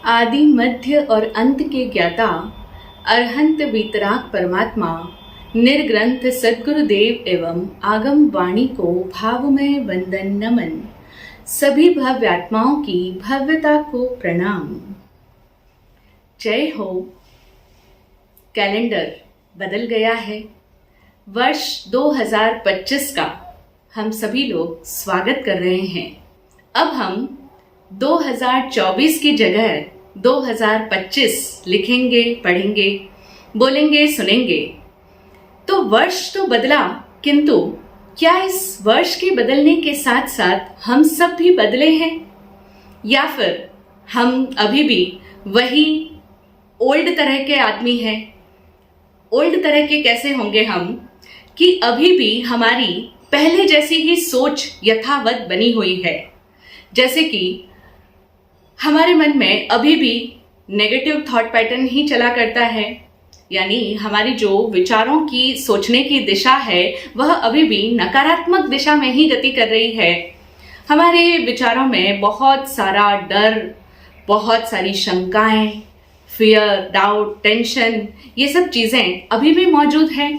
आदि मध्य और अंत के ज्ञाता अरहंत वीतराग परमात्मा निर्ग्रंथ सद्गुरुदेव एवं आगम वाणी को भावमय वंदन नमन। सभी भव्यात्माओं की भव्यता को प्रणाम। जय हो। कैलेंडर बदल गया है। वर्ष 2025 का हम सभी लोग स्वागत कर रहे हैं। अब हम 2024 की जगह 2025 लिखेंगे, पढ़ेंगे, बोलेंगे, सुनेंगे। तो वर्ष तो बदला, किंतु क्या इस वर्ष के बदलने के साथ साथ हम सब भी बदले हैं, या फिर हम अभी भी वही ओल्ड तरह के आदमी हैं? ओल्ड तरह के कैसे होंगे हम कि अभी भी हमारी पहले जैसी ही सोच यथावत बनी हुई है। जैसे कि हमारे मन में अभी भी नेगेटिव थॉट पैटर्न ही चला करता है, यानी हमारी जो विचारों की सोचने की दिशा है वह अभी भी नकारात्मक दिशा में ही गति कर रही है। हमारे विचारों में बहुत सारा डर, बहुत सारी शंकाएं, फियर, डाउट, टेंशन, ये सब चीजें अभी भी मौजूद हैं।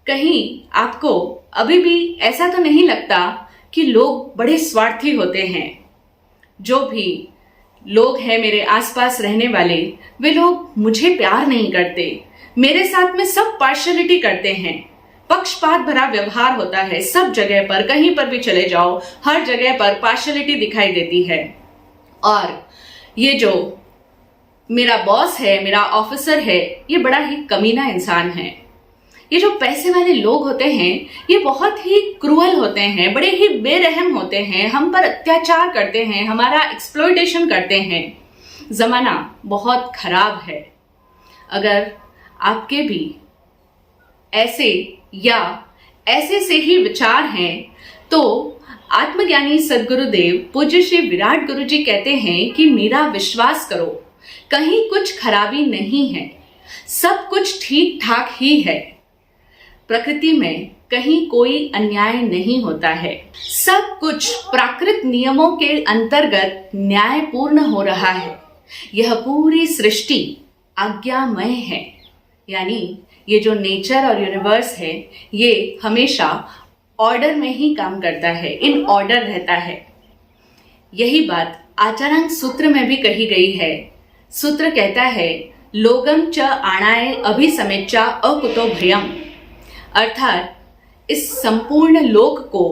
कहीं आपको अभी भी ऐसा तो नहीं लगता कि लोग बड़े स्वार्थी होते हैं? जो भी लोग हैं मेरे आसपास रहने वाले, वे लोग मुझे प्यार नहीं करते, मेरे साथ में सब पार्शियलिटी करते हैं, पक्षपात भरा व्यवहार होता है सब जगह पर। कहीं पर भी चले जाओ, हर जगह पर पार्शियलिटी दिखाई देती है। और ये जो मेरा बॉस है, मेरा ऑफिसर है, ये बड़ा ही कमीना इंसान है। ये जो पैसे वाले लोग होते हैं ये बहुत ही क्रूअल होते हैं, बड़े ही बेरहम होते हैं, हम पर अत्याचार करते हैं, हमारा एक्सप्लॉयटेशन करते हैं। जमाना बहुत खराब है। अगर आपके भी ऐसे या ऐसे से ही विचार हैं तो आत्मज्ञानी सद्गुरुदेव पूज्य श्री विराट गुरु जी कहते हैं कि मेरा विश्वास करो, कहीं कुछ खराबी नहीं है, सब कुछ ठीक ठाक ही है। प्रकृति में कहीं कोई अन्याय नहीं होता है, सब कुछ प्राकृतिक नियमों के अंतर्गत न्यायपूर्ण हो रहा है। यह पूरी सृष्टि आज्ञामय है, यानी ये जो नेचर और यूनिवर्स है ये हमेशा ऑर्डर में ही काम करता है, इन ऑर्डर रहता है। यही बात आचारांग सूत्र में भी कही गई है। सूत्र कहता है लोगम च आणाय अभिसमेच्चा अकुतो भयम, अर्थात इस संपूर्ण लोक को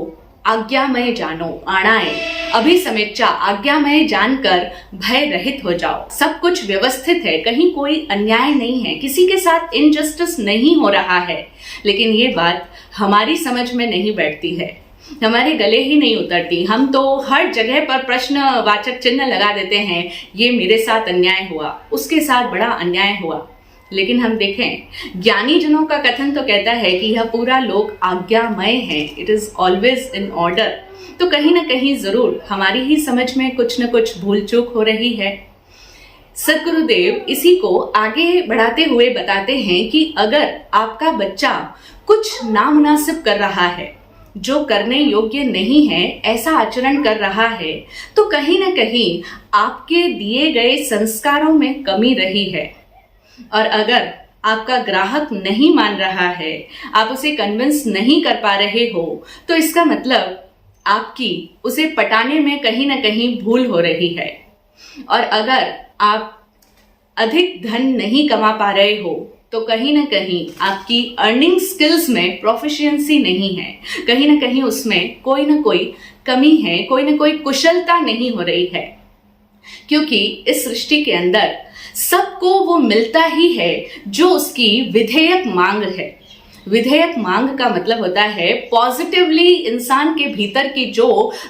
आज्ञामय जानो, आणाए अभिसमेच्चा, आज्ञामय जानकर भय रहित हो जाओ। सब कुछ व्यवस्थित है, कहीं कोई अन्याय नहीं है, किसी के साथ इनजस्टिस नहीं हो रहा है। लेकिन ये बात हमारी समझ में नहीं बैठती है, हमारे गले ही नहीं उतरती। हम तो हर जगह पर प्रश्नवाचक चिन्ह लगा देते हैं, ये मेरे साथ अन्याय हुआ, उसके साथ बड़ा अन्याय हुआ। लेकिन हम देखें, ज्ञानी जनों का कथन तो कहता है कि यह पूरा लोक आज्ञामय है, it is always in order. तो कहीं ना कहीं जरूर हमारी ही समझ में कुछ न कुछ भूल चूक हो रही है। सद्गुरुदेव इसी को आगे बढ़ाते हुए बताते हैं कि अगर आपका बच्चा कुछ नामुनासिब कर रहा है, जो करने योग्य नहीं है, ऐसा आचरण कर रहा है, तो कहीं ना कहीं आपके दिए गए संस्कारों में कमी रही है। और अगर आपका ग्राहक नहीं मान रहा है, आप उसे कन्विंस नहीं कर पा रहे हो, तो इसका मतलब आपकी उसे पटाने में कहीं ना कहीं भूल हो रही है। और अगर आप अधिक धन नहीं कमा पा रहे हो तो कहीं ना कहीं आपकी अर्निंग स्किल्स में प्रोफिशिएंसी नहीं है, कहीं ना कहीं उसमें कोई ना कोई कमी है, कोई ना कोई कुशलता नहीं हो रही है। क्योंकि इस सृष्टि के अंदर सबको वो मिलता ही है जो उसकी विधेयक मांग है। विधेयक मांग का मतलब होता है पॉजिटिवली इंसान के भीतर की जो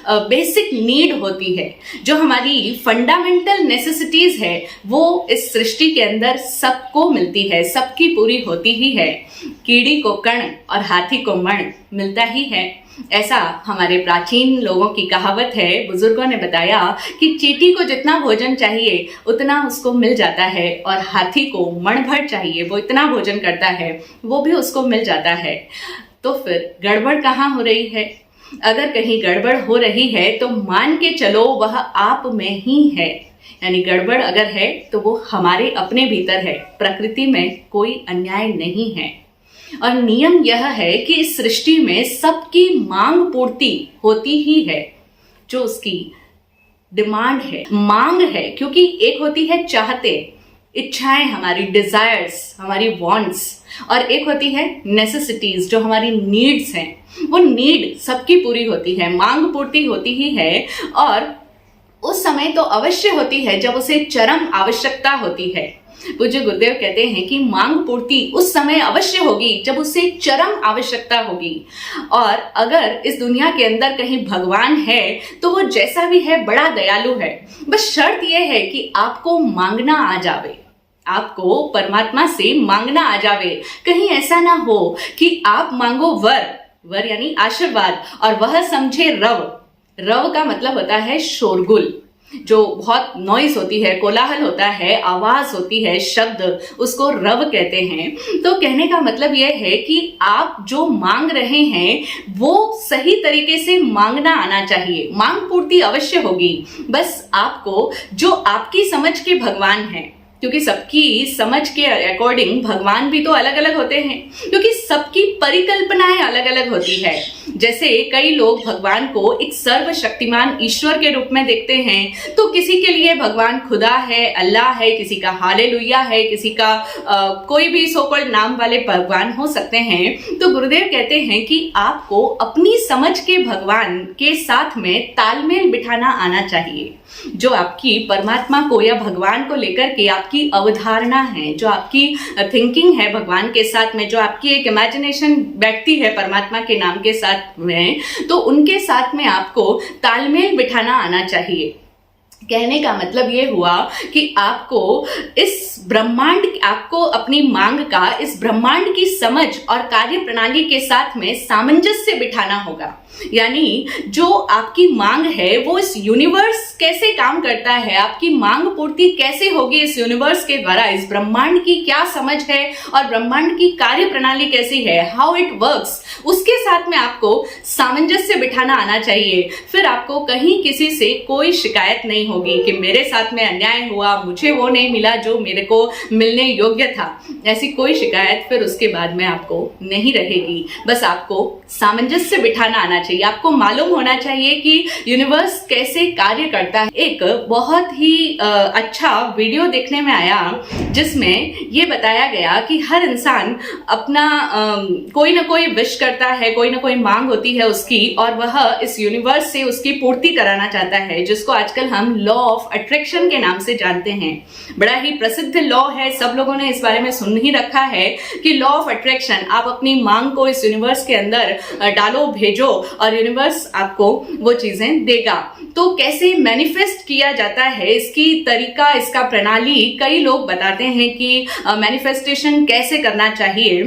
बेसिक नीड होती है, जो हमारी फंडामेंटल नेसेसिटीज है, वो इस सृष्टि के अंदर सबको मिलती है, सबकी पूरी होती ही है। कीड़ी को कण और हाथी को मण मिलता ही है, ऐसा हमारे प्राचीन लोगों की कहावत है। बुजुर्गों ने बताया कि चींटी को जितना भोजन चाहिए उतना उसको मिल जाता है, और हाथी को मण भर चाहिए, वो इतना भोजन करता है, वो भी उसको मिल जाता है। तो फिर गड़बड़ कहाँ हो रही है? अगर कहीं गड़बड़ हो रही है तो मान के चलो वह आप में ही है। यानी गड़बड़ अगर है तो वो हमारे अपने भीतर है, प्रकृति में कोई अन्याय नहीं है। और नियम यह है कि इस सृष्टि में सबकी मांग पूर्ति होती ही है, जो उसकी डिमांड है, मांग है। क्योंकि एक होती है चाहते, इच्छाएं, हमारी डिजायर्स, हमारी वांट्स, और एक होती है नेसेसिटीज, जो हमारी नीड्स हैं। वो नीड सबकी पूरी होती है, मांग पूर्ति होती ही है, और उस समय तो अवश्य होती है जब उसे चरम आवश्यकता होती है। पूज्य गुरुदेव कहते हैं कि मांग पूर्ति उस समय अवश्य होगी जब उसे चरम आवश्यकता होगी। और अगर इस दुनिया के अंदर कहीं भगवान है तो वो जैसा भी है बड़ा दयालु है। बस शर्त यह है कि आपको मांगना आ जावे, आपको परमात्मा से मांगना आ जावे। कहीं ऐसा ना हो कि आप मांगो वर यानी आशीर्वाद, और वह समझे रव का मतलब होता है शोरगुल, जो बहुत नॉइस होती है, कोलाहल होता है, आवाज होती है, शब्द, उसको रव कहते हैं। तो कहने का मतलब यह है कि आप जो मांग रहे हैं वो सही तरीके से मांगना आना चाहिए। मांग पूर्ति अवश्य होगी, बस आपको जो आपकी समझ के भगवान हैं, क्योंकि सबकी समझ के अकॉर्डिंग भगवान भी तो अलग अलग होते हैं, क्योंकि सबकी परिकल्पनाएं अलग अलग होती है। जैसे कई लोग भगवान को एक सर्वशक्तिमान ईश्वर के रूप में देखते हैं, तो किसी के लिए भगवान खुदा है, अल्लाह है, किसी का हालेलुया है, किसी का कोई भी सो कॉल्ड नाम वाले भगवान हो सकते हैं। तो गुरुदेव कहते हैं कि आपको अपनी समझ के भगवान के साथ में तालमेल बिठाना आना चाहिए। जो आपकी परमात्मा को या भगवान को लेकर के आपकी अवधारणा है, जो आपकी थिंकिंग है भगवान के साथ में, जो आपकी एक इमेजिनेशन बैठती है परमात्मा के नाम के साथ में, तो उनके साथ में आपको तालमेल बिठाना आना चाहिए। कहने का मतलब ये हुआ कि आपको इस ब्रह्मांड, आपको अपनी मांग का इस ब्रह्मांड की समझ और कार्य प्रणाली के साथ में सामंजस्य बिठाना होगा। यानी जो आपकी मांग है वो इस यूनिवर्स कैसे काम करता है, आपकी मांग पूर्ति कैसे होगी इस यूनिवर्स के द्वारा, इस ब्रह्मांड की क्या समझ है और ब्रह्मांड की कार्य प्रणाली कैसी है, हाउ इट वर्क्स, उसके साथ में आपको सामंजस्य बिठाना आना चाहिए। फिर आपको कहीं किसी से कोई शिकायत नहीं होगी कि मेरे साथ में अन्याय हुआ, मुझे वो नहीं मिला जो मेरे को मिलने योग्य था। ऐसी कोई शिकायत फिर उसके बाद में आपको नहीं रहेगी। बस आपको सामंजस्य बिठाना आना चाहिए, आपको मालूम होना चाहिए कि यूनिवर्स कैसे कार्य करता है। एक बहुत ही अच्छा वीडियो देखने में आया जिसमें ये बताया गया कि हर इंसान अपना कोई ना कोई विश करता है, कोई ना कोई मांग होती है उसकी, और वह इस यूनिवर्स से उसकी पूर्ति कराना चाहता है, जिसको आजकल हम लॉ ऑफ अट्रैक्शन के नाम से जानते हैं। बड़ा ही प्रसिद्ध लॉ है, सब लोगों ने इस बारे में सुन ही रखा है कि लॉ ऑफ अट्रैक्शन, आप अपनी मांग को इस यूनिवर्स के अंदर डालो, भेजो, और यूनिवर्स आपको वो चीजें देगा। तो कैसे मैनिफेस्ट किया जाता है, इसकी तरीका, इसका प्रणाली कई लोग बताते हैं कि मैनिफेस्टेशन कैसे करना चाहिए।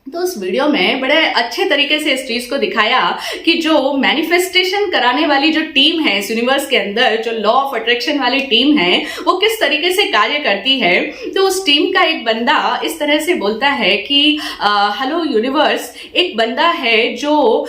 तो उस वीडियो में बड़े अच्छे तरीके से इस चीज को दिखाया कि जो मैनिफेस्टेशन कराने वाली जो टीम है इस यूनिवर्स के अंदर, जो लॉ ऑफ अट्रैक्शन वाली टीम है, वो किस तरीके से कार्य करती है। तो उस टीम का एक बंदा इस तरह से बोलता है कि हेलो यूनिवर्स, एक बंदा है जो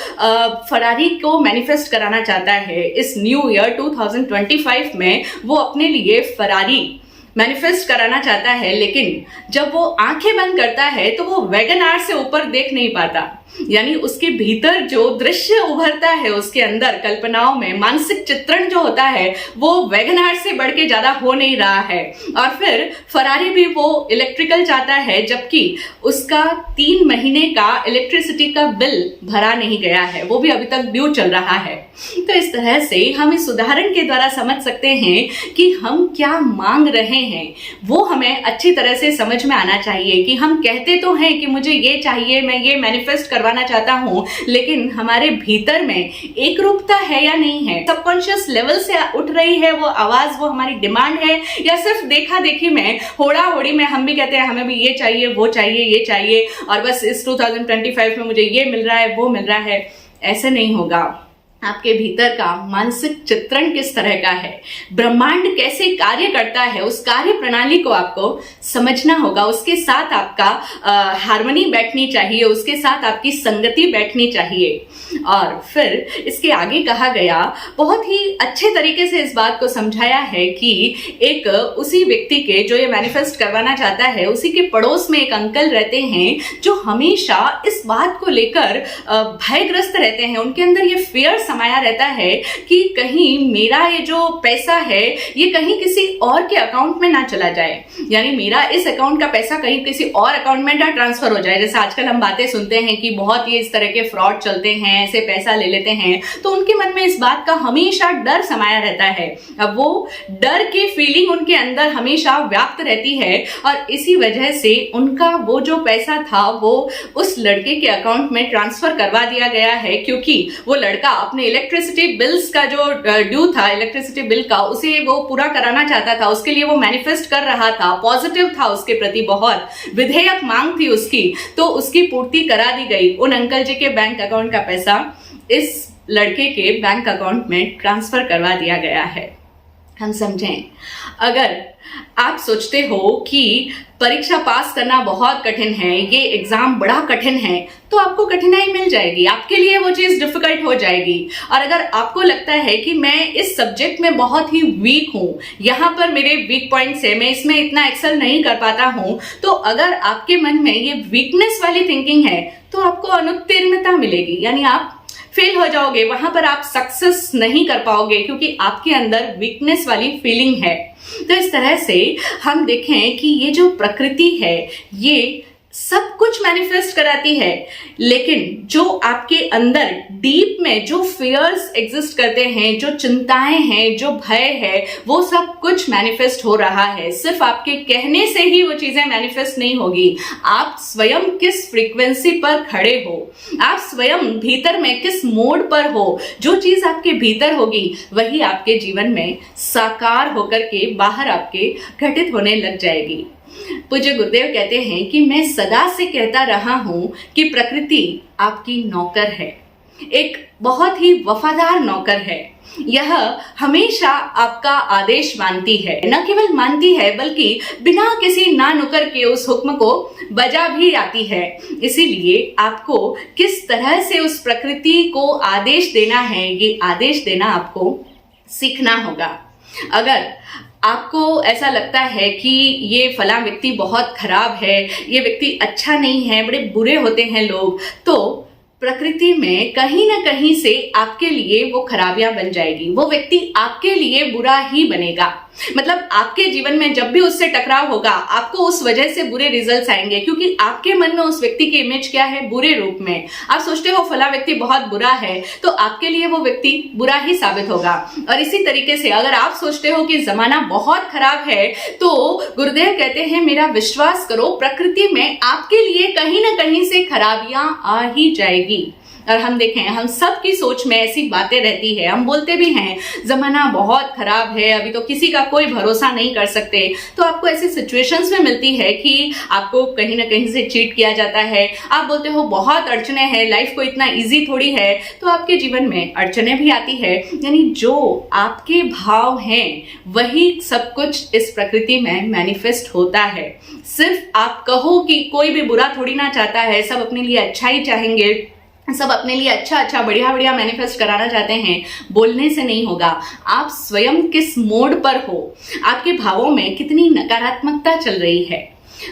फरारी को मैनिफेस्ट कराना चाहता है इस न्यू ईयर 2025 में। वो अपने लिए फरारी मैनिफेस्ट कराना चाहता है, लेकिन जब वो आंखें बंद करता है तो वो वैगन आर से ऊपर देख नहीं पाता। यानी उसके भीतर जो दृश्य उभरता है, उसके अंदर कल्पनाओं में मानसिक चित्रण जो होता है वो वैगन आर से बढ़ के ज्यादा हो नहीं रहा है। और फिर फरारी भी वो इलेक्ट्रिकल चाहता है, जबकि उसका 3 महीने का इलेक्ट्रिसिटी का बिल भरा नहीं गया है, वो भी अभी तक ड्यू चल रहा है। तो इस तरह से हम इस उदाहरण के द्वारा समझ सकते हैं कि हम क्या मांग रहे हैं, वो हमें अच्छी तरह से समझ में आना चाहिए। कि हम कहते तो हैं कि मुझे ये चाहिए, मैं ये मैनिफेस्ट करवाना चाहता हूं, लेकिन हमारे भीतर में एक रूपता है या नहीं है, सबकॉन्शियस लेवल से उठ रही है वो आवाज, वो हमारी डिमांड है, या सिर्फ देखा देखी में, होड़ा होड़ी में हम भी कहते हैं हमें भी ये चाहिए, वो चाहिए, ये चाहिए, और बस इस 2025 में मुझे ये मिल रहा है, वो मिल रहा है। ऐसे नहीं होगा। आपके भीतर का मानसिक चित्रण किस तरह का है, ब्रह्मांड कैसे कार्य करता है, उस कार्य प्रणाली को आपको समझना होगा। उसके साथ आपका हार्मनी बैठनी चाहिए, उसके साथ आपकी संगति बैठनी चाहिए। और फिर इसके आगे कहा गया, बहुत ही अच्छे तरीके से इस बात को समझाया है कि एक उसी व्यक्ति के, जो ये मैनिफेस्ट करवाना चाहता है, उसी के पड़ोस में एक अंकल रहते हैं जो हमेशा इस बात को लेकर भयग्रस्त रहते हैं। उनके अंदर ये फियर समाया रहता है कि कहीं मेरा ये जो पैसा है ये कहीं किसी और के अकाउंट में ना चला जाए, यानी मेरा इस अकाउंट का पैसा कहीं किसी और अकाउंट में ना ट्रांसफर हो जाए। जैसे आजकल हम बातें सुनते हैं कि बहुत ये इस तरह के फ्रॉड चलते हैं, ऐसे पैसा ले लेते हैं, तो उनके मन में इस बात का हमेशा डर समाया रहता है। अब वो डर की फीलिंग उनके अंदर हमेशा व्याप्त रहती है और इसी वजह से उनका वो जो पैसा था वो उस लड़के के अकाउंट में ट्रांसफर करवा दिया गया है, क्योंकि वो लड़का अपने इलेक्ट्रिसिटी बिल्स का जो ड्यू था, इलेक्ट्रिसिटी बिल का, उसे वो पूरा कराना चाहता था। उसके लिए वो मैनिफेस्ट कर रहा था, पॉजिटिव था उसके प्रति, बहुत विधेयक मांग थी उसकी, तो उसकी पूर्ति करा दी गई। उन अंकल जी के बैंक अकाउंट का पैसा इस लड़के के बैंक अकाउंट में ट्रांसफर करवा दिया गया है। हम समझें, अगर आप सोचते हो कि परीक्षा पास करना बहुत कठिन है, ये एग्जाम बड़ा कठिन है, तो आपको कठिनाई मिल जाएगी, आपके लिए वो चीज डिफिकल्ट हो जाएगी। और अगर आपको लगता है कि मैं इस सब्जेक्ट में बहुत ही वीक हूं, यहाँ पर मेरे वीक पॉइंट्स है, मैं इसमें इतना एक्सेल नहीं कर पाता हूं, तो अगर आपके मन में ये वीकनेस वाली थिंकिंग है तो आपको अनुत्तीर्णता मिलेगी, यानी आप फेल हो जाओगे, वहां पर आप सक्सेस नहीं कर पाओगे, क्योंकि आपके अंदर वीकनेस वाली फीलिंग है। तो इस तरह से हम देखें कि ये जो प्रकृति है ये सब कुछ मैनिफेस्ट कराती है, लेकिन जो आपके अंदर डीप में जो फियर्स एग्जिस्ट करते हैं, जो चिंताएं हैं, जो भय है, वो सब कुछ मैनिफेस्ट हो रहा है। सिर्फ आपके कहने से ही वो चीजें मैनिफेस्ट नहीं होगी, आप स्वयं किस फ्रीक्वेंसी पर खड़े हो, आप स्वयं भीतर में किस मोड पर हो, जो चीज आपके भीतर होगी वही आपके जीवन में साकार होकर के बाहर आपके घटित होने लग जाएगी। पूज्य गुरुदेव कहते हैं कि मैं सदा से कहता रहा हूं कि प्रकृति आपकी नौकर है, एक बहुत ही वफादार नौकर है। यह हमेशा आपका आदेश मानती है, न केवल मानती है बल्कि बिना किसी ना नुकर के उस हुक्म को बजा भी आती है। इसीलिए आपको किस तरह से उस प्रकृति को आदेश देना है, ये आदेश देना आपको सीखना होगा। अगर आपको ऐसा लगता है कि ये फला व्यक्ति बहुत खराब है, ये व्यक्ति अच्छा नहीं है, बड़े बुरे होते हैं लोग, तो प्रकृति में कहीं ना कहीं से आपके लिए वो खराबियां बन जाएगी, वो व्यक्ति आपके लिए बुरा ही बनेगा। मतलब आपके जीवन में जब भी उससे टकराव होगा आपको उस वजह से बुरे रिजल्ट्स आएंगे, क्योंकि आपके मन में उस व्यक्ति की इमेज क्या है, बुरे रूप में। आप सोचते हो फला व्यक्ति बहुत बुरा है, तो आपके लिए वो व्यक्ति बुरा ही साबित होगा। और इसी तरीके से अगर आप सोचते हो कि जमाना बहुत खराब है, तो गुरुदेव कहते हैं मेरा विश्वास करो, प्रकृति में आपके लिए कहीं ना कहीं से खराबियां आ ही जाएगी। और हम देखें, हम सबकी सोच में ऐसी बातें रहती है, हम बोलते भी हैं जमाना बहुत खराब है, अभी तो किसी का कोई भरोसा नहीं कर सकते। तो आपको ऐसी सिचुएशंस में मिलती है कि आपको कहीं ना कहीं से चीट किया जाता है, आप बोलते हो बहुत अड़चने हैं, लाइफ को इतना इजी थोड़ी है, तो आपके जीवन में अड़चने भी आती है। यानी जो आपके भाव हैं वही सब कुछ इस प्रकृति में मैनिफेस्ट होता है। सिर्फ आप कहो कि कोई भी बुरा थोड़ी ना चाहता है, सब अपने लिए अच्छा ही चाहेंगे, सब अपने लिए अच्छा बढ़िया मैनिफेस्ट कराना चाहते हैं, बोलने से नहीं होगा। आप स्वयं किस मोड पर हो, आपके भावों में कितनी नकारात्मकता चल रही है।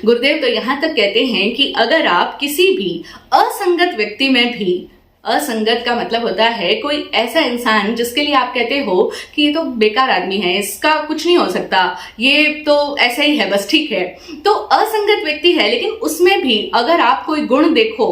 गुरुदेव तो यहां तक कहते हैं कि अगर आप किसी भी असंगत व्यक्ति में भी, असंगत का मतलब होता है कोई ऐसा इंसान जिसके लिए आप कहते हो कि ये तो बेकार आदमी है, इसका कुछ नहीं हो सकता, ये तो ऐसा ही है, बस ठीक है, तो असंगत व्यक्ति है, लेकिन उसमें भी अगर आप कोई गुण देखो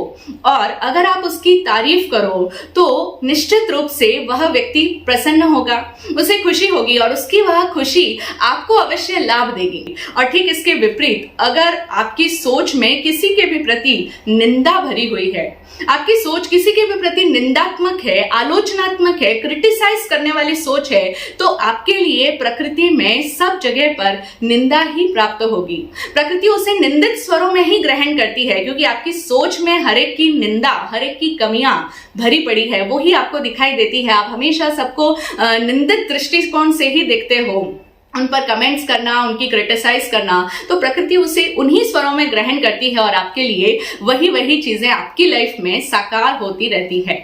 और अगर आप उसकी तारीफ करो तो निश्चित रूप से वह व्यक्ति प्रसन्न होगा, उसे खुशी होगी और उसकी वह खुशी आपको अवश्य लाभ देगी। और ठीक इसके विपरीत, अगर आपकी सोच में किसी के भी प्रति निंदा भरी हुई है, आपकी सोच किसी के भी प्रति निंदात्मक है, आलोचनात्मक है, क्रिटिसाइज करने वाली सोच है, तो आपके लिए प्रकृति में सब जगह पर निंदा ही प्राप्त होगी। प्रकृति उसे निंदित स्वरों में ही ग्रहण करती है, क्योंकि आपकी सोच में हर एक की निंदा, हर एक की कमियां भरी पड़ी है, वो ही आपको दिखाई देती है। आप हमेशा सबको निंदित दृष्टिकोण से ही देखते हो, उन पर कमेंट्स करना, उनकी क्रिटिसाइज करना, तो प्रकृति उसे उन्हीं स्वरों में ग्रहण करती है और आपके लिए वही चीजें आपकी लाइफ में साकार होती रहती है।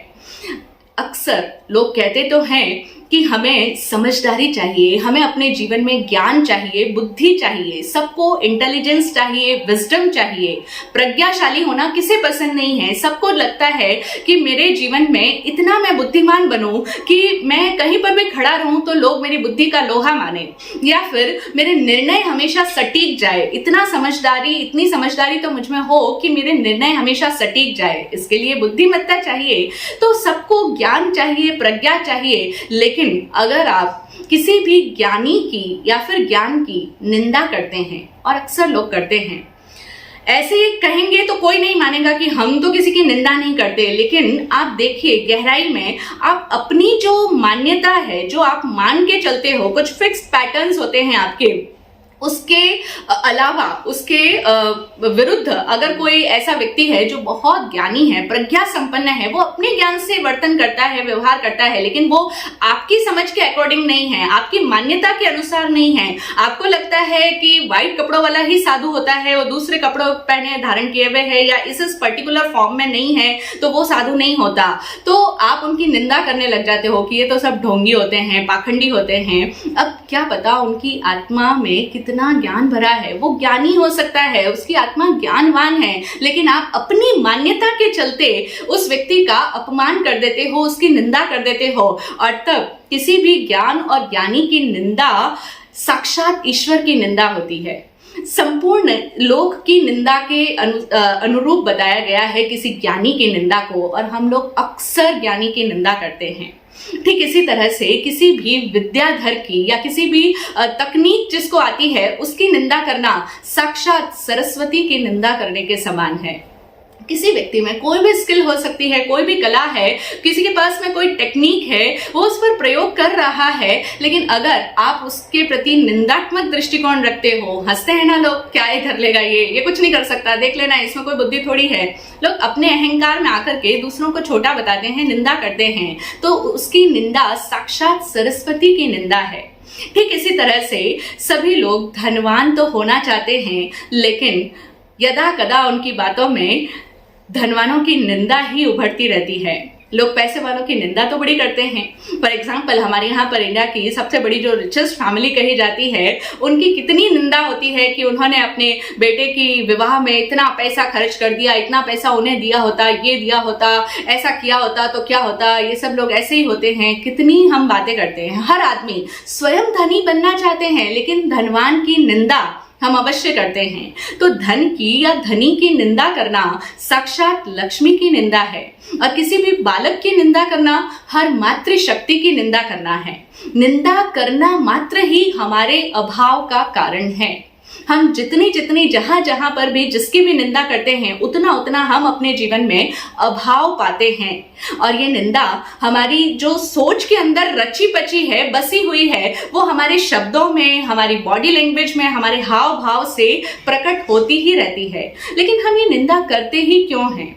अक्सर लोग कहते तो हैं कि हमें समझदारी चाहिए, हमें अपने जीवन में ज्ञान चाहिए, बुद्धि चाहिए, सबको इंटेलिजेंस चाहिए, विजडम चाहिए। प्रज्ञाशाली होना किसे पसंद नहीं है? सबको लगता है कि मेरे जीवन में इतना मैं बुद्धिमान बनूं कि मैं कहीं पर भी खड़ा रहूं तो लोग मेरी बुद्धि का लोहा माने, या फिर मेरे निर्णय हमेशा सटीक जाए। इतनी समझदारी तो मुझ में हो कि मेरे निर्णय हमेशा सटीक जाए। इसके लिए बुद्धिमत्ता चाहिए। तो सबको ज्ञान चाहिए, प्रज्ञा चाहिए। लेकिन अगर आप किसी भी ज्ञानी की या फिर ज्ञान की निंदा करते हैं, और अक्सर लोग करते हैं, ऐसे कहेंगे तो कोई नहीं मानेगा कि हम तो किसी की निंदा नहीं करते, लेकिन आप देखिए गहराई में आप अपनी जो मान्यता है, जो आप मान के चलते हो, कुछ फिक्स पैटर्न्स होते हैं आपके, उसके अलावा, उसके विरुद्ध अगर कोई ऐसा व्यक्ति है जो बहुत ज्ञानी है, प्रज्ञा संपन्न है, वो अपने ज्ञान से वर्तन करता है, व्यवहार करता है, लेकिन वो आपकी समझ के अकॉर्डिंग नहीं है, आपकी मान्यता के अनुसार नहीं है। आपको लगता है कि व्हाइट कपड़ों वाला ही साधु होता है, वो दूसरे कपड़ों पहने धारण किए हुए है, या इस पर्टिकुलर फॉर्म में नहीं है तो वो साधु नहीं होता, तो आप उनकी निंदा करने लग जाते हो कि ये तो सब ढोंगी होते हैं, पाखंडी होते हैं। अब क्या पता उनकी आत्मा में कितना ज्ञान भरा है, वो ज्ञानी हो सकता है, उसकी आत्मा ज्ञानवान है, लेकिन आप अपनी मान्यता के चलते उस व्यक्ति का अपमान कर देते हो, उसकी निंदा कर देते हो। और तब किसी भी ज्ञान और ज्ञानी की निंदा साक्षात ईश्वर की निंदा होती है। संपूर्ण लोक की निंदा के अनुरूप बताया गया है किसी ज्ञानी की निंदा को, और हम लोग अक्सर ज्ञानी की निंदा करते हैं। ठीक इसी तरह से किसी भी विद्याधर की या किसी भी तकनीक जिसको आती है उसकी निंदा करना साक्षात सरस्वती की निंदा करने के समान है। किसी व्यक्ति में कोई भी स्किल हो सकती है, कोई भी कला है, किसी के पास में कोई टेक्निक है, वो उस पर प्रयोग कर रहा है, लेकिन अगर आप उसके प्रति निंदात्मक दृष्टिकोण रखते हो, हंसते हैं ना लोग, क्या ये कर लेगा, ये कुछ नहीं कर सकता, देख लेना इसमें कोई बुद्धि थोड़ी है। लोग अपने अहंकार में आकर के दूसरों को छोटा बताते हैं, निंदा करते हैं, तो उसकी निंदा साक्षात सरस्वती की निंदा है। ठीक इसी तरह से सभी लोग धनवान तो होना चाहते हैं, लेकिन यदा कदा उनकी बातों में धनवानों की निंदा ही उभरती रहती है। लोग पैसे वालों की निंदा तो बड़ी करते हैं। फॉर एग्जाम्पल, हमारे यहाँ पर इंडिया की सबसे बड़ी जो रिचेस्ट फैमिली कही जाती है, उनकी कितनी निंदा होती है कि उन्होंने अपने बेटे की विवाह में इतना पैसा खर्च कर दिया, इतना पैसा उन्हें दिया होता, ये दिया होता, ऐसा किया होता तो क्या होता, ये सब लोग ऐसे ही होते हैं। कितनी हम बातें करते हैं। हर आदमी स्वयं धनी बनना चाहते हैं, लेकिन धनवान की निंदा हम अवश्य करते हैं। तो धन की या धनी की निंदा करना साक्षात लक्ष्मी की निंदा है, और किसी भी बालक की निंदा करना हर मातृशक्ति की निंदा करना है। निंदा करना मात्र ही हमारे अभाव का कारण है। हम जितनी जहां जहां पर भी जिसकी भी निंदा करते हैं, उतना हम अपने जीवन में अभाव पाते हैं। और ये निंदा हमारी जो सोच के अंदर रची पची है, बसी हुई है, वो हमारे शब्दों में, हमारी बॉडी लैंग्वेज में, हमारे हाव भाव से प्रकट होती ही रहती है। लेकिन हम ये निंदा करते ही क्यों हैं?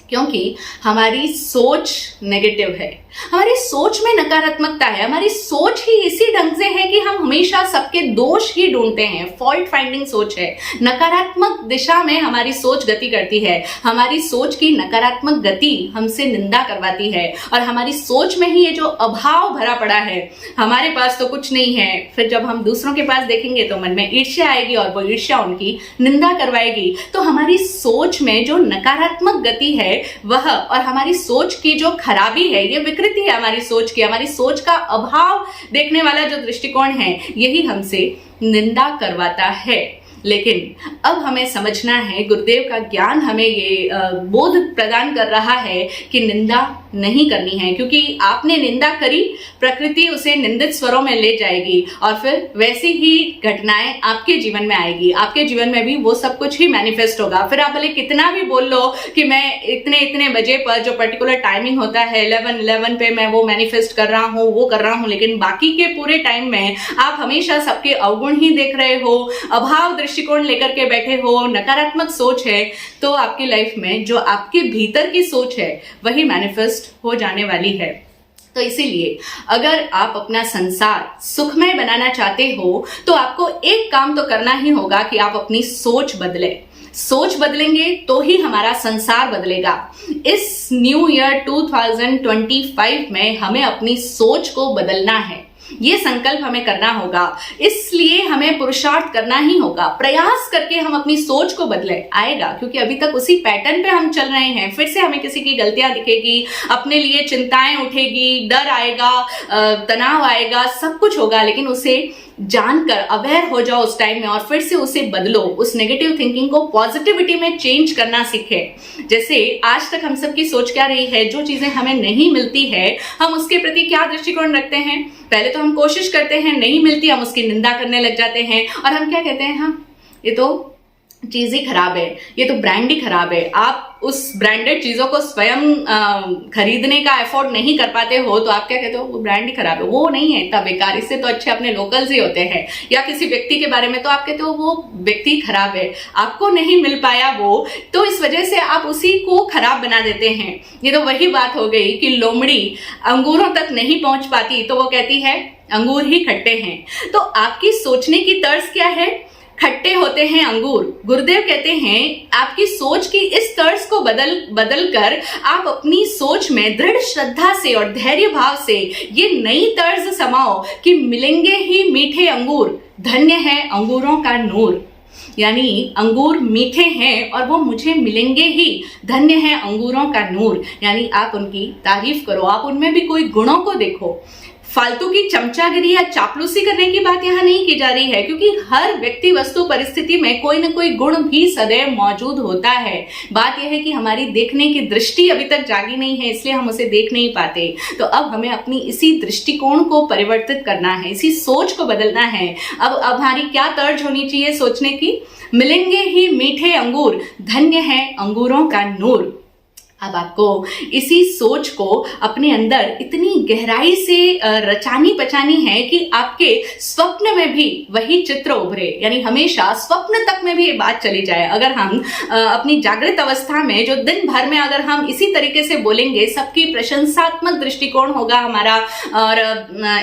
क्योंकि हमारी सोच नेगेटिव है, हमारी सोच में नकारात्मकता है। हमारी सोच ही इसी ढंग से है कि हम हमेशा सबके दोष ही ढूंढते हैं। फॉल्ट फाइंडिंग सोच है। नकारात्मक दिशा में हमारी सोच गति करती है। हमारी सोच की नकारात्मक गति हमसे निंदा करवाती है, और हमारी सोच में ही ये जो अभाव भरा पड़ा है, हमारे पास तो कुछ नहीं है, फिर जब हम दूसरों के पास देखेंगे तो मन में ईर्ष्या आएगी, और वो ईर्ष्या उनकी निंदा करवाएगी। तो हमारी सोच में जो नकारात्मक गति है वह, और हमारी सोच की जो खराबी है, ये विकृति है हमारी सोच की, हमारी सोच का अभाव देखने वाला जो दृष्टिकोण है, यही हमसे निंदा करवाता है। लेकिन अब हमें समझना है, गुरुदेव का ज्ञान हमें ये बोध प्रदान कर रहा है कि निंदा नहीं करनी है, क्योंकि आपने निंदा करी, प्रकृति उसे निंदित स्वरों में ले जाएगी और फिर वैसी ही घटनाएं आपके जीवन में आएगी। आपके जीवन में भी वो सब कुछ ही मैनिफेस्ट होगा। फिर आप भले कितना भी बोल लो कि मैं इतने इतने बजे पर, जो पर्टिकुलर टाइमिंग होता है 11 पे मैं वो मैनिफेस्ट कर रहा हूँ, वो कर रहा हूँ, लेकिन बाकी के पूरे टाइम में आप हमेशा सबके अवगुण ही देख रहे हो, अभाव दृष्टिकोण लेकर के बैठे हो, नकारात्मक सोच है, तो आपकी लाइफ में जो आपके भीतर की सोच है वही मैनिफेस्ट हो जाने वाली है। तो इसीलिए अगर आप अपना संसार सुखमय बनाना चाहते हो तो आपको एक काम तो करना ही होगा कि आप अपनी सोच बदलें। सोच बदलेंगे तो ही हमारा संसार बदलेगा। इस न्यू ईयर 2025 में हमें अपनी सोच को बदलना है, ये संकल्प हमें करना होगा। इसलिए हमें पुरुषार्थ करना ही होगा, प्रयास करके हम अपनी सोच को बदले आएगा, क्योंकि अभी तक उसी पैटर्न पे हम चल रहे हैं। फिर से हमें किसी की गलतियां दिखेगी, अपने लिए चिंताएं उठेगी, डर आएगा, तनाव आएगा, सब कुछ होगा, लेकिन उसे जानकर अवेयर हो जाओ उस टाइम में और फिर से उसे बदलो। उस नेगेटिव थिंकिंग को पॉजिटिविटी में चेंज करना सीखे। जैसे आज तक हम सबकी सोच क्या रही है, जो चीजें हमें नहीं मिलती है हम उसके प्रति क्या दृष्टिकोण रखते हैं। पहले तो हम कोशिश करते हैं, नहीं मिलती, हम उसकी निंदा करने लग जाते हैं और हम क्या कहते हैं, हाँ ये तो चीज ही खराब है, ये तो ब्रांड ही खराब है। आप उस ब्रांडेड चीजों को स्वयं खरीदने का एफोर्ड नहीं कर पाते हो तो आप क्या कहते हो, वो ब्रांड ही खराब है, वो नहीं है इतना बेकार, इससे तो अच्छे अपने लोकल्स ही होते हैं। या किसी व्यक्ति के बारे में तो आप कहते हो वो व्यक्ति खराब है, आपको नहीं मिल पाया वो, तो इस वजह से आप उसी को खराब बना देते हैं। ये तो वही बात हो गई कि लोमड़ी अंगूरों तक नहीं पहुंच पाती तो वो कहती है अंगूर ही खट्टे हैं। तो आपकी सोचने की तर्ज क्या है, खट्टे होते हैं अंगूर। गुरुदेव कहते हैं आपकी सोच की इस तर्ज को बदल कर आप अपनी सोच में दृढ़ श्रद्धा से और धैर्य भाव से ये नई तर्ज समाओ कि मिलेंगे ही मीठे अंगूर, धन्य है अंगूरों का नूर। यानी अंगूर मीठे हैं और वो मुझे मिलेंगे ही, धन्य है अंगूरों का नूर। यानी आप उनकी तारीफ करो, आप उनमें भी कोई गुणों को देखो। फालतू की चमचागिरी या चापलूसी करने की बात यहाँ नहीं की जा रही है, क्योंकि हर व्यक्ति वस्तु परिस्थिति में कोई न कोई गुण भी सदैव मौजूद होता है। बात यह है कि हमारी देखने की दृष्टि अभी तक जागी नहीं है, इसलिए हम उसे देख नहीं पाते। तो अब हमें अपनी इसी दृष्टिकोण को परिवर्तित करना है, इसी सोच को बदलना है। अब हमारी क्या तर्ज होनी चाहिए सोचने की, मिलेंगे ही मीठे अंगूर, धन्य है अंगूरों का नूर। अब आपको इसी सोच को अपने अंदर इतनी गहराई से रचानी पचानी है कि आपके स्वप्न में भी वही चित्र उभरे, यानी हमेशा स्वप्न तक में भी ये बात चली जाए। अगर हम अपनी जागृत अवस्था में जो दिन भर में अगर हम इसी तरीके से बोलेंगे, सबकी प्रशंसात्मक दृष्टिकोण होगा हमारा और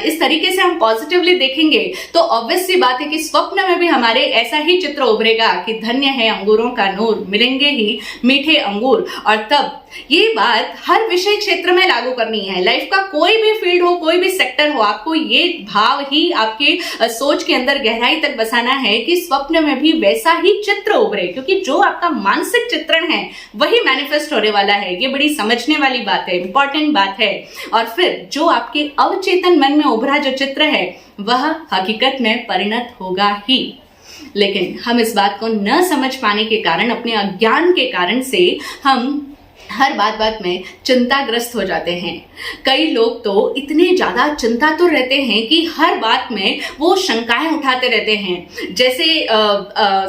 इस तरीके से हम पॉजिटिवली देखेंगे, तो ऑब्वियस सी बात है कि स्वप्न में भी हमारे ऐसा ही चित्र उभरेगा कि धन्य है अंगूरों का नूर, मिलेंगे ही मीठे अंगूर। और तब ये बात हर विषय क्षेत्र में लागू करनी है। लाइफ का कोई भी फील्ड हो, कोई भी सेक्टर हो, आपको ये भाव ही आपके सोच के अंदर गहराई तक बसाना है कि स्वप्न में भी वैसा ही चित्र उभरे, क्योंकि जो आपका मानसिक चित्रण है वही मैनिफेस्ट होने वाला है। ये बड़ी समझने वाली बात है, इंपॉर्टेंट बात है। और फिर जो आपके अवचेतन मन में उभरा जो चित्र है वह हकीकत में परिणत होगा ही। लेकिन हम इस बात को न समझ पाने के कारण, अपने अज्ञान के कारण से हम हर बात में चिंताग्रस्त हो जाते हैं। कई लोग तो इतने ज्यादा चिंता तो रहते हैं कि हर बात में वो शंकाएं उठाते रहते हैं। जैसे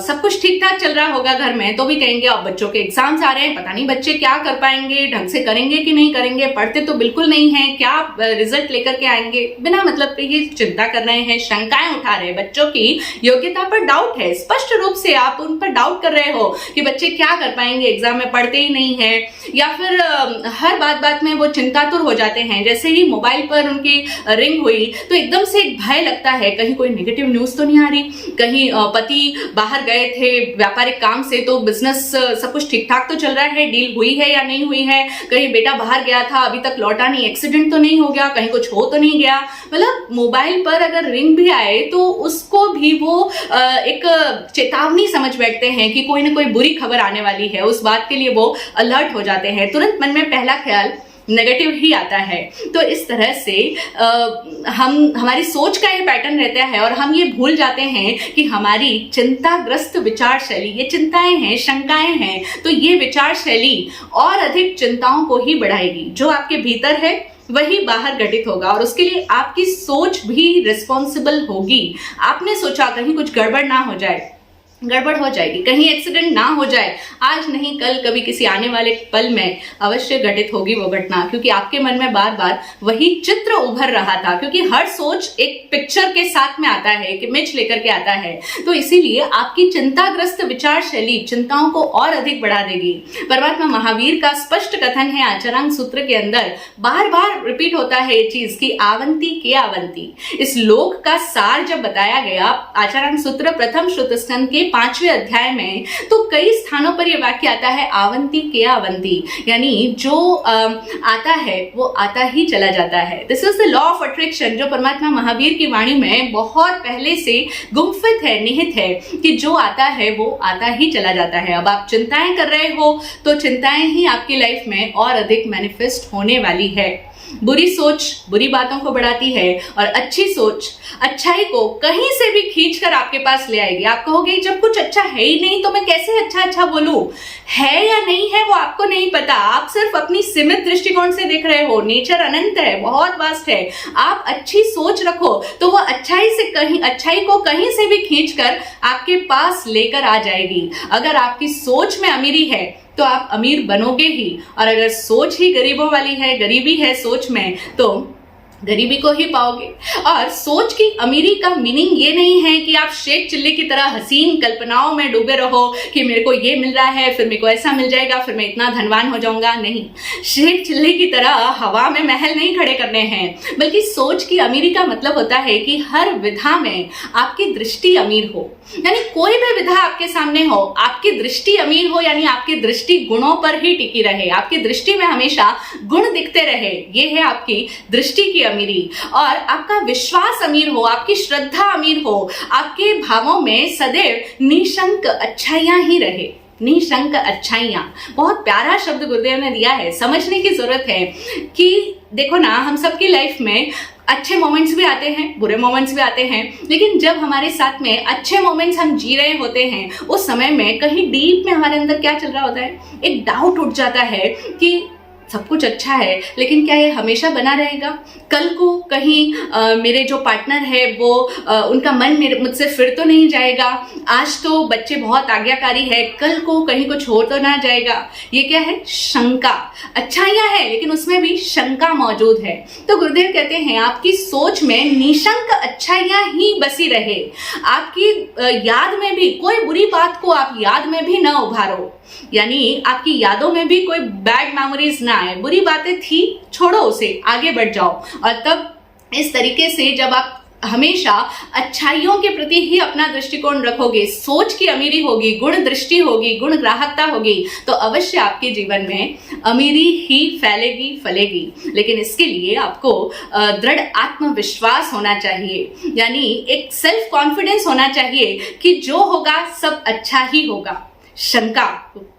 सब कुछ ठीक ठाक चल रहा होगा घर में तो भी कहेंगे अब बच्चों के एग्जाम्स आ रहे हैं, पता नहीं बच्चे क्या कर पाएंगे, ढंग से करेंगे कि नहीं करेंगे, पढ़ते तो बिल्कुल नहीं है, क्या रिजल्ट लेकर के आएंगे। बिना मतलब के ये चिंता कर रहे हैं, शंकाएं उठा रहे हैं, बच्चों की योग्यता पर डाउट है। स्पष्ट रूप से आप उन पर डाउट कर रहे हो कि बच्चे क्या कर पाएंगे, एग्जाम में पढ़ते ही नहीं है। या फिर हर बात में वो चिंतातुर हो जाते हैं। जैसे ही मोबाइल पर उनकी रिंग हुई तो एकदम से एक भय लगता है, कहीं कोई नेगेटिव न्यूज तो नहीं आ रही, कहीं पति बाहर गए थे व्यापारिक काम से तो बिजनेस सब कुछ ठीक ठाक तो चल रहा है, डील हुई है या नहीं हुई है, कहीं बेटा बाहर गया था अभी तक लौटा नहीं, एक्सीडेंट तो नहीं हो गया, कहीं कुछ हो तो नहीं गया। मतलब मोबाइल पर अगर रिंग भी आए तो उसको भी वो एक चेतावनी समझ बैठते हैं कि कोई ना कोई बुरी खबर आने वाली है। उस बात के लिए वो अलर्ट हो जाते हैं। तुरंत मन में पहला ख्याल नेगेटिव ही आता है। तो इस तरह से हमारी सोच का ये पैटर्न रहता है और हम ये भूल जाते हैं कि हमारी चिंताग्रस्त विचार शैली, ये चिंताएं हैं, शंकाएं हैं, तो ये विचार शैली और अधिक चिंताओं को ही बढ़ाएगी। जो आपके भीतर है वही बाहर घटित होगा और उसके लिए आपकी सोच भी रिस्पॉन्सिबल होगी। आपने सोचा कहीं कुछ गड़बड़ ना हो जाए, गड़बड़ हो जाएगी, कहीं एक्सीडेंट ना हो जाए, आज नहीं कल कभी किसी आने वाले पल में अवश्य घटित होगी वो घटना, क्योंकि आपके मन में बार बार वही चित्र उभर रहा था। क्योंकि हर सोच एक पिक्चर के साथ में आता है, एक इमेज लेकर के आता है। तो इसीलिए आपकी चिंताग्रस्त विचार शैली चिंताओं को और अधिक बढ़ा देगी। परमात्मा महावीर का स्पष्ट कथन है आचरांग सूत्र के अंदर, बार बार रिपीट होता है ये चीज कि आवंती के आवंती। इस लोक का सार जब बताया गया आचरांग सूत्र प्रथम श्रुत स्कंद के 5वें अध्याय में, तो कई स्थानों पर यह वाक्य आता है आवंती के आवंती, यानी जो आता है वो आता ही चला जाता है। This is the law of attraction, जो परमात्मा महावीर की वाणी में बहुत पहले से गुम्फित है, निहित है कि जो आता है वो आता ही चला जाता है। अब आप चिंताएं कर रहे हो तो चिंताएं ही आपकी लाइफ में और अधिक मैनिफेस्ट होने वाली है। बुरी सोच बुरी बातों को बढ़ाती है और अच्छी सोच अच्छाई को कहीं से भी खींचकर आपके पास ले आएगी। आप कहोगे जब कुछ अच्छा है ही नहीं तो मैं कैसे अच्छा अच्छा बोलूं? है या नहीं है वो आपको नहीं पता, आप सिर्फ अपनी सीमित दृष्टिकोण से देख रहे हो। नेचर अनंत है, बहुत वास्ट है। आप अच्छी सोच रखो तो वो अच्छाई को कहीं से भी खींचकर आपके पास लेकर आ जाएगी। अगर आपकी सोच में अमीरी है तो आप अमीर बनोगे ही, और अगर सोच ही गरीबों वाली है, गरीबी है सोच में, तो गरीबी को ही पाओगे। और सोच की अमीरी का मीनिंग ये नहीं है कि आप शेख चिल्ली की तरह हसीन कल्पनाओं में डूबे रहो कि मेरे को ये मिल रहा है, फिर मेरे को ऐसा मिल जाएगा, फिर मैं इतना धनवान हो जाऊंगा। नहीं, शेख चिल्ली की तरह हवा में महल नहीं खड़े करने हैं, बल्कि सोच की अमीरी का मतलब होता है कि हर विधा में आपकी दृष्टि अमीर हो। यानी कोई भी विधा आपके सामने हो, आपकी दृष्टि अमीर हो, यानी आपकी दृष्टि गुणों पर ही टिकी रहे, आपकी दृष्टि में हमेशा गुण दिखते रहे। ये है आपकी दृष्टि की अमीरी। और आपका विश्वास अमीर हो, आपकी श्रद्धा अमीर हो, आपके भावों में सदैव निशंक अच्छाइयां ही रहे। निशंक अच्छाइयां, बहुत प्यारा शब्द गुरुदेव ने दिया है। समझने की जरूरत है कि देखो ना, हम सबकी लाइफ में अच्छे मोमेंट्स भी आते हैं, बुरे मोमेंट्स भी आते हैं, लेकिन जब हमारे साथ में अच्छे मोमेंट्स हम जी रहे होते हैं, उस समय में कहीं डीप में हमारे अंदर क्या चल रहा होता है, एक डाउट उठ जाता है कि सब कुछ अच्छा है लेकिन क्या ये हमेशा बना रहेगा? कल को कहीं मेरे जो पार्टनर है वो उनका मन मुझसे फिर तो नहीं जाएगा? आज तो बच्चे बहुत आज्ञाकारी है, कल को कहीं कुछ हो तो ना जाएगा? ये क्या है? शंका। अच्छाइयां है लेकिन उसमें भी शंका मौजूद है। तो गुरुदेव कहते हैं आपकी सोच में निशंक अच्छाइयां ही बसी रहे। आपकी याद में भी कोई बुरी बात को आप याद में भी ना उभारो, यानी आपकी यादों में भी कोई बैड मेमोरीज ना आए। बुरी बातें थी, छोड़ो उसे, आगे बढ़ जाओ। और तब इस तरीके से जब आप हमेशा अच्छाइयों के प्रति ही अपना दृष्टिकोण रखोगे, सोच की अमीरी होगी, गुण दृष्टि होगी, गुण ग्राहकता होगी, तो अवश्य आपके जीवन में अमीरी ही फैलेगी, फलेगी। लेकिन इसके लिए आपको दृढ़ आत्मविश्वास होना चाहिए, यानी एक सेल्फ कॉन्फिडेंस होना चाहिए कि जो होगा सब अच्छा ही होगा। शंका,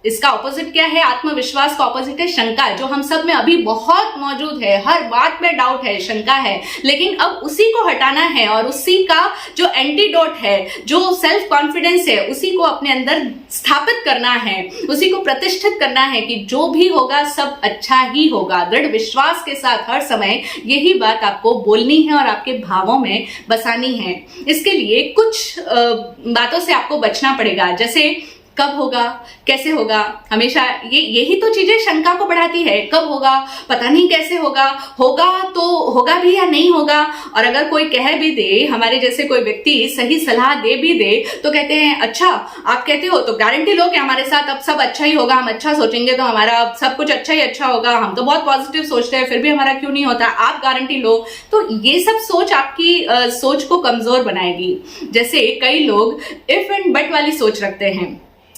इसका ऑपोजिट क्या है? आत्मविश्वास का ऑपोजिट है शंका, जो हम सब में अभी बहुत मौजूद है। हर बात में डाउट है, शंका है, लेकिन अब उसी को हटाना है और उसी का जो एंटीडोट है, जो सेल्फ कॉन्फिडेंस है, उसी को अपने अंदर स्थापित करना है, उसी को प्रतिष्ठित करना है कि जो भी होगा सब अच्छा ही होगा। दृढ़ विश्वास के साथ हर समय यही बात आपको बोलनी है और आपके भावों में बसानी है। इसके लिए कुछ बातों से आपको बचना पड़ेगा, जैसे कब होगा, कैसे होगा, हमेशा यही तो चीजें शंका को बढ़ाती है। कब होगा, पता नहीं कैसे होगा, होगा तो होगा भी या नहीं होगा। और अगर कोई कह भी दे, हमारे जैसे कोई व्यक्ति सही सलाह दे भी दे, तो कहते हैं अच्छा आप कहते हो तो गारंटी लो कि हमारे साथ अब सब अच्छा ही होगा, हम अच्छा सोचेंगे तो हमारा अब सब कुछ अच्छा ही अच्छा होगा, हम तो बहुत पॉजिटिव सोचते हैं फिर भी हमारा क्यों नहीं होता, आप गारंटी लो। तो ये सब सोच आपकी सोच को कमजोर बनाएगी। जैसे कई लोग इफ एंड बट वाली सोच रखते हैं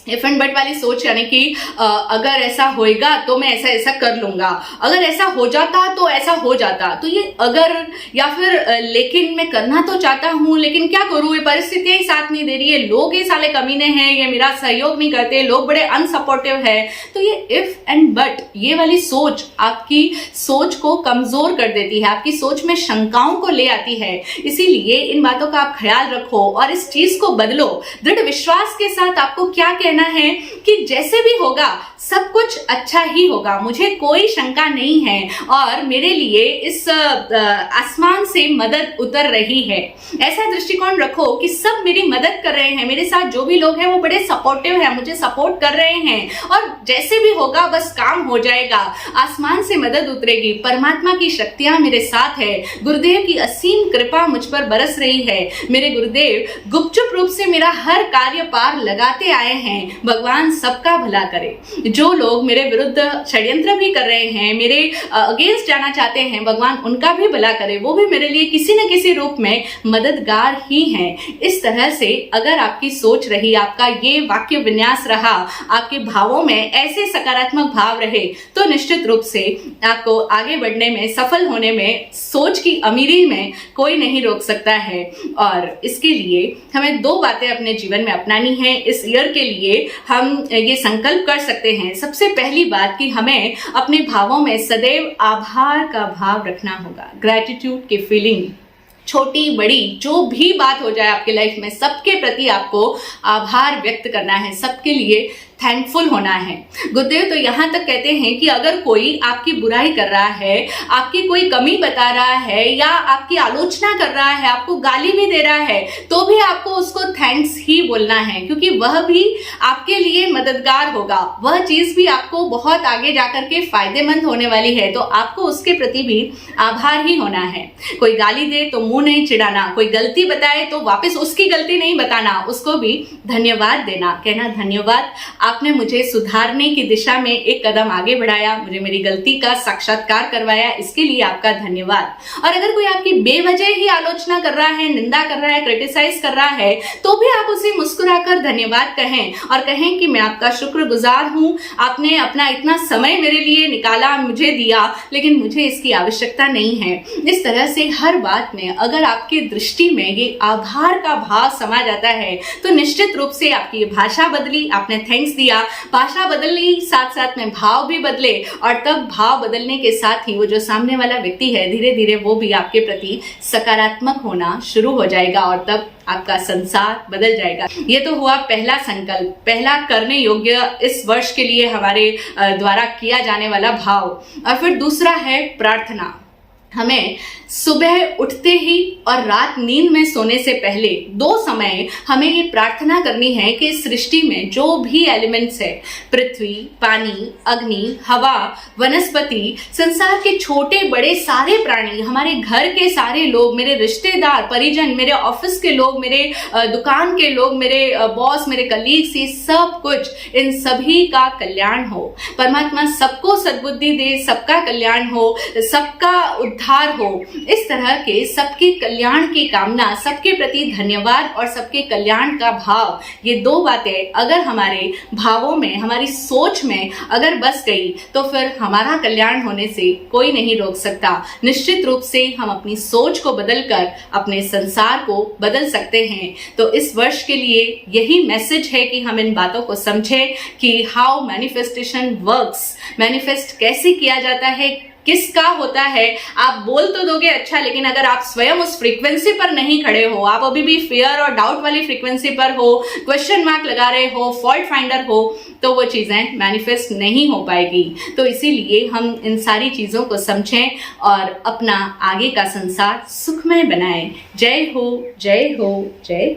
इफ एंड बट वाली सोच, यानी कि अगर ऐसा होएगा तो मैं ऐसा ऐसा कर लूंगा, अगर ऐसा हो जाता तो ऐसा हो जाता, तो ये अगर या फिर लेकिन मैं करना तो चाहता हूं लेकिन क्या करूं, ये परिस्थितियां ही साथ नहीं दे रही है, लोग ये साले कमीने हैं, ये मेरा सहयोग नहीं करते, लोग बड़े अनसपोर्टिव है। तो ये इफ एंड बट ये वाली सोच आपकी सोच को कमजोर कर देती है, आपकी सोच में शंकाओं को ले आती है। इसीलिए इन बातों का आप ख्याल रखो और इस चीज को बदलो। दृढ़ विश्वास के साथ आपको क्या कहना है कि जैसे भी होगा सब कुछ अच्छा ही होगा, मुझे कोई शंका नहीं है और मेरे लिए इस आसमान से मदद उतर रही है। ऐसा दृष्टिकोण रखो कि सब मेरी मदद कर रहे हैं, मेरे साथ जो भी लोग हैं वो बड़े सपोर्टिव हैं, मुझे सपोर्ट कर रहे हैं और जैसे भी होगा बस काम हो जाएगा, आसमान से मदद उतरेगी, परमात्मा की शक्तियां मेरे साथ है, गुरुदेव की असीम कृपा मुझ पर बरस रही है, मेरे गुरुदेव गुपचुप रूप से मेरा हर कार्य पार लगाते आए हैं, भगवान सबका भला करे। जो लोग मेरे विरुद्ध षड्यंत्र भी कर रहे हैं, मेरे अगेंस्ट जाना चाहते हैं, भगवान उनका भी भला करे, वो भी मेरे लिए किसी न किसी रूप में मददगार ही हैं। इस तरह से अगर आपकी सोच रही, आपका ये वाक्य विन्यास रहा, आपके भावों में ऐसे सकारात्मक भाव रहे, तो निश्चित रूप से आपको आगे बढ़ने में, सफल होने में, सोच की अमीरी में कोई नहीं रोक सकता है। और इसके लिए हमें 2 बातें अपने जीवन में अपनानी है। इस ईयर के लिए हम ये संकल्प कर सकते हैं। सबसे पहली बात कि हमें अपने भावों में सदैव आभार का भाव रखना होगा, ग्रैटिट्यूड की फीलिंग। छोटी बड़ी जो भी बात हो जाए आपके लाइफ में, सबके प्रति आपको आभार व्यक्त करना है, सबके लिए थैंकफुल होना है। गुरुदेव तो यहाँ तक कहते हैं कि अगर कोई आपकी बुराई कर रहा है, आपकी कोई कमी बता रहा है या आपकी आलोचना कर रहा है, आपको गाली भी दे रहा है, तो भी आपको उसको थैंक्स ही बोलना है, क्योंकि वह भी आपके लिए मददगार होगा, वह चीज भी आपको बहुत आगे जाकर के फायदेमंद होने वाली है, तो आपको उसके प्रति भी आभार ही होना है। कोई गाली दे तो मुंह नहीं चिढ़ाना, कोई गलती बताए तो वापस उसकी गलती नहीं बताना, उसको भी धन्यवाद देना, कहना धन्यवाद, आपने मुझे सुधारने की दिशा में एक कदम आगे बढ़ाया, मुझे मेरी गलती का साक्षात्कार करवाया, इसके लिए आपका धन्यवाद। और अगर कोई आपकी बेवजह ही आलोचना कर रहा है, निंदा कर रहा है, क्रिटिसाइज कर रहा है, तो भी आप उसे मुस्कुराकर धन्यवाद कहें और कहें कि मैं आपका शुक्रगुजार हूं, आपने अपना इतना समय मेरे लिए निकाला, मुझे दिया, लेकिन मुझे इसकी आवश्यकता नहीं है। इस तरह से हर बात में अगर आपकी दृष्टि में ये आभार का भाव समा जाता है, तो निश्चित रूप से आपकी भाषा बदली, आपने थैंक्स दिया, भाषा बदलनी, साथ साथ में भाव भी बदले, और तब भाव बदलने के साथ ही वो जो सामने वाला व्यक्ति है, धीरे धीरे वो भी आपके प्रति सकारात्मक होना शुरू हो जाएगा और तब आपका संसार बदल जाएगा। ये तो हुआ पहला संकल्प, पहला करने योग्य इस वर्ष के लिए हमारे द्वारा किया जाने वाला भाव। और फिर दूसरा है प्रार्थना। हमें सुबह उठते ही और रात नींद में सोने से पहले 2 समय हमें ये प्रार्थना करनी है कि सृष्टि में जो भी एलिमेंट्स है, पृथ्वी, पानी, अग्नि, हवा, वनस्पति, संसार के छोटे बड़े सारे प्राणी, हमारे घर के सारे लोग, मेरे रिश्तेदार, परिजन, मेरे ऑफिस के लोग, मेरे दुकान के लोग, मेरे बॉस, मेरे कलीग्स, ये सब कुछ, इन सभी का कल्याण हो। परमात्मा सबको सद्बुद्धि दे, सबका कल्याण हो, सबका उद्धार हो। इस तरह के सबके कल्याण की कामना, सबके प्रति धन्यवाद और सबके कल्याण का भाव, ये 2 बातें अगर हमारे भावों में, हमारी सोच में अगर बस गई, तो फिर हमारा कल्याण होने से कोई नहीं रोक सकता। निश्चित रूप से हम अपनी सोच को बदलकर अपने संसार को बदल सकते हैं। तो इस वर्ष के लिए यही मैसेज है कि हम इन बातों को समझें कि हाउ मैनिफेस्टेशन वर्क्स, मैनिफेस्ट कैसे किया जाता है, किसका होता है। आप बोल तो दोगे अच्छा, लेकिन अगर आप स्वयं उस फ्रीक्वेंसी पर नहीं खड़े हो, आप अभी भी फियर और डाउट वाली फ्रीक्वेंसी पर हो, क्वेश्चन मार्क लगा रहे हो, फॉल्ट फाइंडर हो, तो वो चीजें मैनिफेस्ट नहीं हो पाएगी। तो इसीलिए हम इन सारी चीजों को समझें और अपना आगे का संसार सुखमय बनाएं। जय हो, जय हो, जय।